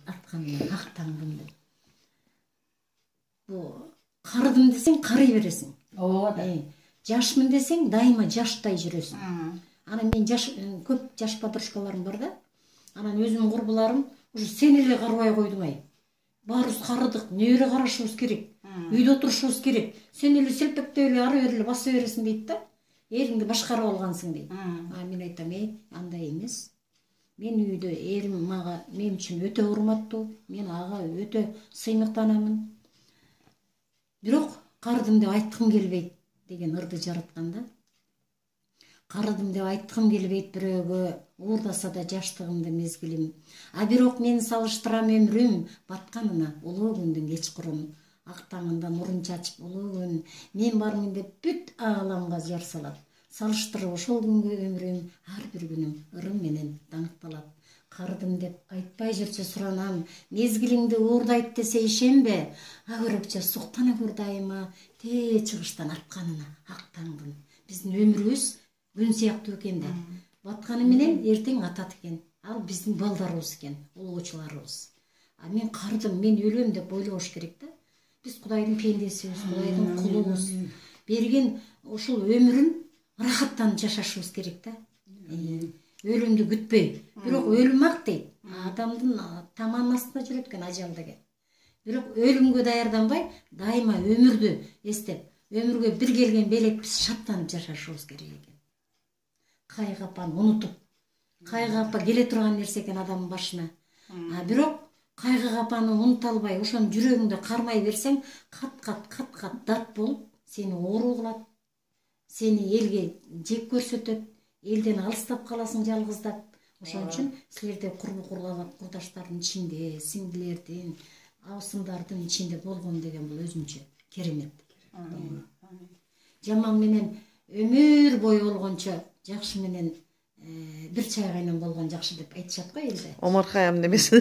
Атканына актаңдым деп. Бу карыдым десең карый бересиң. Ооба да. Жашмын десең дайыма жаштай жүрөсүң. Анан мен көп жаш подружкаларым бар да. Анан өзүмдүн курбуларым уже сен эле карбай койдуң ай. Баарыбыз карыдык, небере карашыбыз керек. Үйдө отурушубуз керек. Сен эле селпектеп эле ары бери эле баса бересиң дейт да. Эриңди башкарып алгансың дейт. Мен айтам, андай эмес. Мен үйдө эрим мага мен үчүн өтө урматтуу, мен ага өтө сыймыктанамын. Бирок карыдым деп айткым келбейт деген ырды жараткан да. Карыдым деп айткым келбейт бирөөгө, уурдаса да жаштыгымды мезгилим. А бирок мен салыштырам өмүрүм батканына улуу күндүн кечкурун. Ак таңында нурун чачып улуу күн, мен бармын деп бүт ааламга жар салат. Салыштырып ошол күнгө өмүрүм, ар бир күнүм ырым менен даңкталат. Карыдым деп айтпай жүрчү суранам, мезгилиңди уурдайт десе ишенбе. Агырыкча суктана көр дайыма, тээ чыгыштан атканына ак таңдын. Биздин өмүрүбүз күн сыяктуу экен да. Батканы менен эртең атат экен. Ал биздин балдарыбыз экен, улуучуларыбыз. А мен карыдым, мен өлөм деп ойлош керек да. Биз Кудайдын пендесибиз, Кудайдын кулубуз. Берген ушул өмүрүн рахаттанып жашашыбыз керек да. Өлүмдү күтпөй. Бирок өлүм ак дейт. Адамдын таманын астында жүрөт экен ажал деген. Бирок өлүмгө даярданбай, дайыма өмүрдү эстеп, өмүргө бир келген белекпиз шаттанып жашашыбыз керек экен. Кайгы апаны унутуп, кайгы апа келе турган нерсе экен адамдын башына. Бирок кайгы апаны унута албай, ошонун жүрөгүңдө кармай берсең, кат-кат дат болуп, сени оору кылат. Сени элге жек көрсөтөт, элден алыстап каласың жалгыздап. Ошон үчүн силерде курдаштардын ичинде, сиңдилердин, абысымдардын ичинде болгон деген бул өзүнчө керемет. Жаман менен өмүр бою болгончо жакшы менен бир чай кайнам болгон жакшы деп айтышат го элде. Омар Хайям демесин.